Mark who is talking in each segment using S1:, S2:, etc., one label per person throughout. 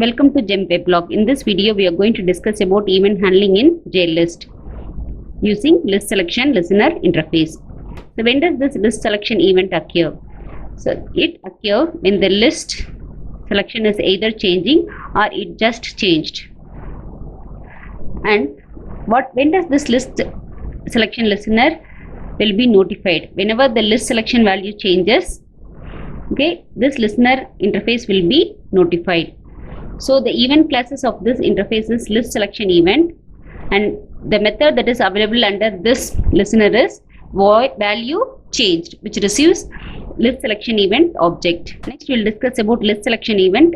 S1: Welcome to GEM Weblog. In this video, we are going to discuss about event handling in JList using list selection listener interface. So when does this list selection event occur? So it occurs when the list selection is either changing or it just changed. And when does this list selection listener will be notified? Whenever the list selection value changes, okay, this listener interface will be notified. So the event classes of this interface is list selection event, and the method that is available under this listener is void value changed, which receives list selection event object. Next we will discuss about list selection event.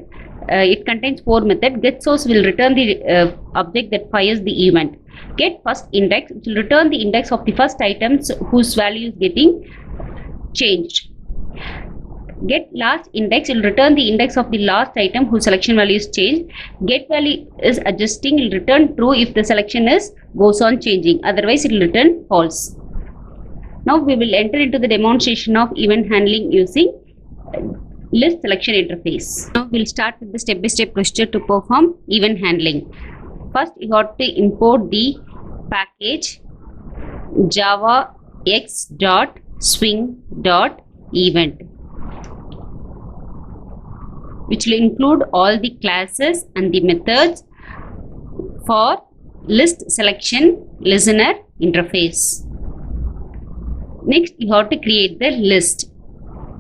S1: It contains 4 methods. Get source will return the object that fires the event. Get first index, which will return the index of the first items whose value is getting changed. Get last index will return the index of the last item whose selection value is changed. Get value is adjusting will return true if the selection goes on changing, otherwise it will return false. Now we will enter into the demonstration of event handling using list selection interface. Now we will start with the step-by-step procedure to perform event handling. First you have to import the package javax.swing.event, which will include all the classes and the methods for list selection listener interface. Next, you have to create the list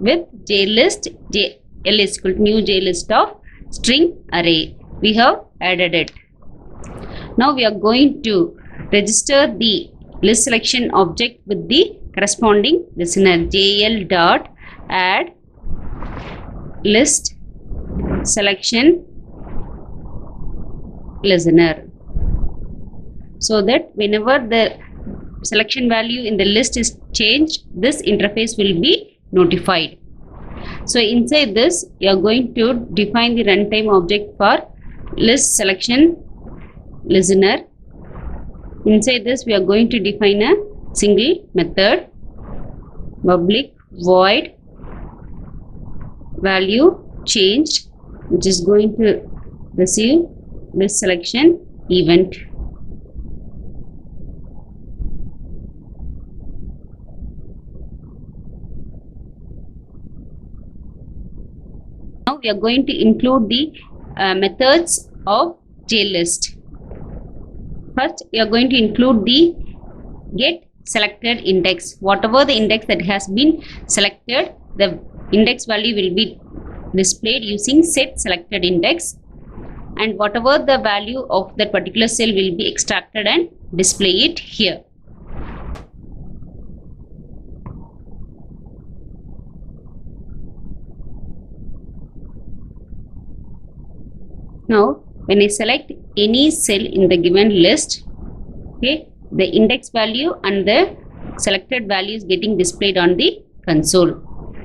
S1: with JList, JList equal to new JList of string array. We have added it. Now we are going to register the list selection object with the corresponding listener. JL dot add list selection listener, so that whenever the selection value in the list is changed, this interface will be notified. So inside this you are going to define the runtime object for list selection listener. Inside this we are going to define a single method, public void value changed, which is going to receive list selection event. Now we are going to include the methods of JList. First we are going to include the get selected index. Whatever the index that has been selected, the index value will be displayed using set selected index, and whatever the value of that particular cell will be extracted and display it here. Now when I select any cell in the given list, okay, the index value and the selected value is getting displayed on the console.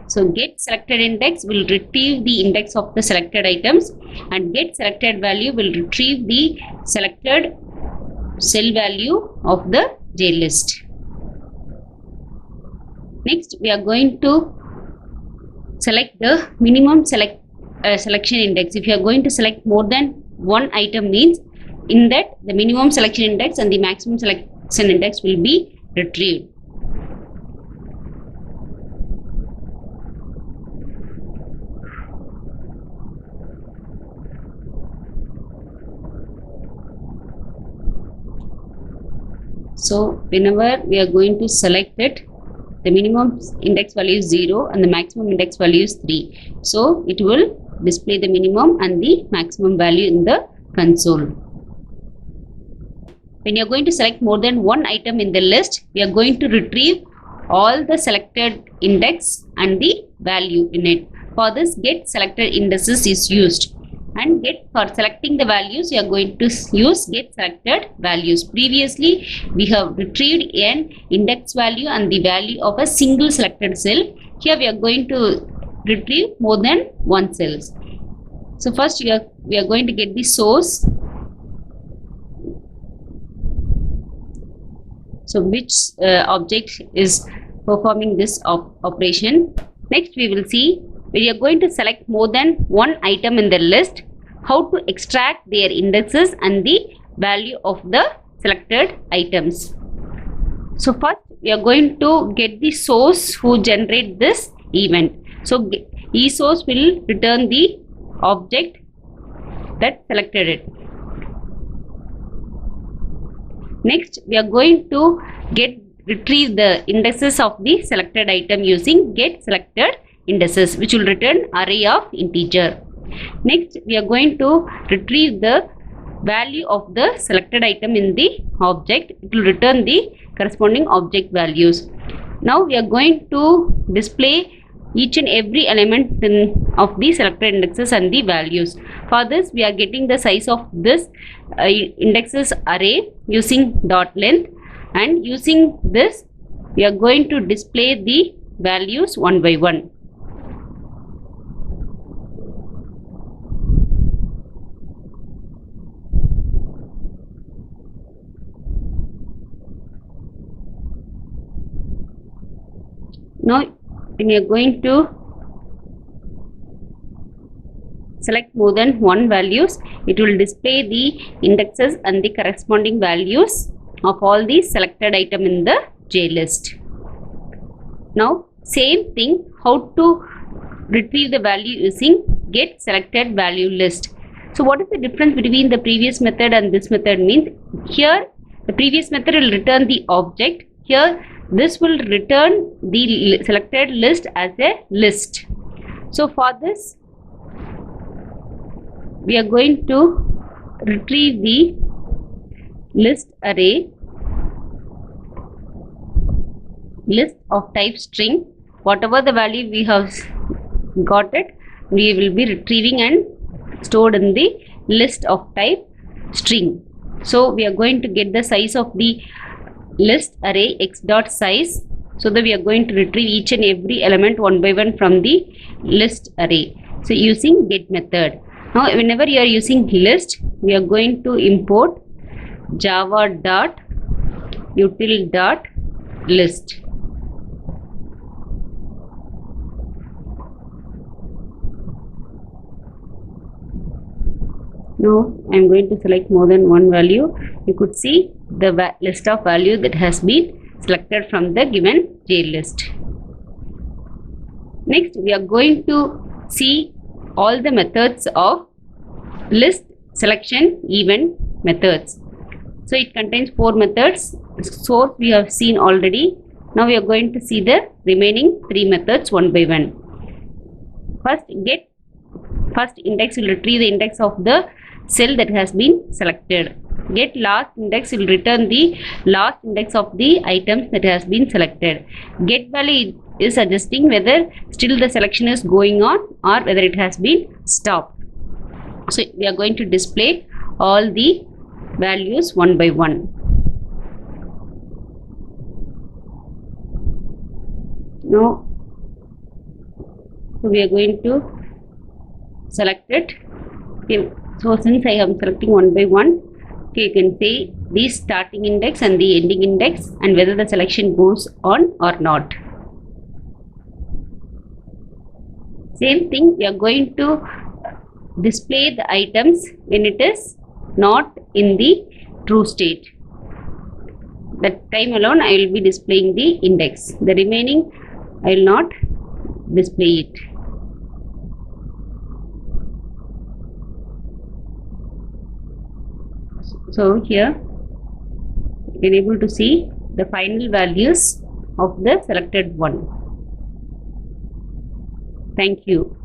S1: So get selected index will retrieve the index of the selected items, and get selected value will retrieve the selected cell value of the JList. Next we are going to select the minimum selection index. If you are going to select more than one item, means in that the minimum selection index and the maximum selection index will be retrieved. So whenever we are going to select it, the minimum index value is 0 and the maximum index value is 3. So it will display the minimum and the maximum value in the console. When you are going to select more than one item in the list, we are going to retrieve all the selected index and the value in it. For this, get selected indices is used, and for selecting the values you are going to use get selected values. Previously we have retrieved an index value and the value of a single selected cell. Here we are going to retrieve more than one cells. So first we are going to get the source. So which object is performing this operation. Next we will see when you are going to select more than one item in the list, how to extract their indexes and the value of the selected items. So first we are going to get the source who generate this event. So eSource will return the object that selected it. Next we are going to retrieve the indexes of the selected item using getSelected indices, which will return array of integer. Next we are going to retrieve the value of the selected item in the object. It will return the corresponding object values. Now we are going to display each and every element of the selected indexes and the values. For this we are getting the size of this indexes array using dot length, and using this we are going to display the values one by one. Now when you are going to select more than one values, it will display the indexes and the corresponding values of all the selected item in the JList. Now same thing, how to retrieve the value using getSelectedValueList. So what is the difference between the previous method and this method means, here the previous method will return the object, here this will return the selected list as a list. So for this we are going to retrieve the list array, list of type string. Whatever the value we have got it, we will be retrieving and stored in the list of type string. So we are going to get the size of the list array x dot size, so that we are going to retrieve each and every element one by one from the list array. So using get method. Now whenever you are using list, we are going to import java.util.list. Now I am going to select more than one value. You could see the list of value that has been selected from the given JList. Next we are going to see all the methods of list selection event methods. So it contains 4 methods. Source we have seen already. Now we are going to see the remaining 3 methods one by one. First index will retrieve the index of the cell that has been selected. Get last index will return the last index of the items that has been selected. Get value is suggesting whether still the selection is going on or whether it has been stopped. So we are going to display all the values one by one. Now so we are going to select it. Okay. So since I am selecting one by one, okay, you can say the starting index and the ending index and whether the selection goes on or not. Same thing, we are going to display the items when it is not in the true state. That time alone I will be displaying the index. The remaining I will not display it. So here you can able to see the final values of the selected one. Thank you.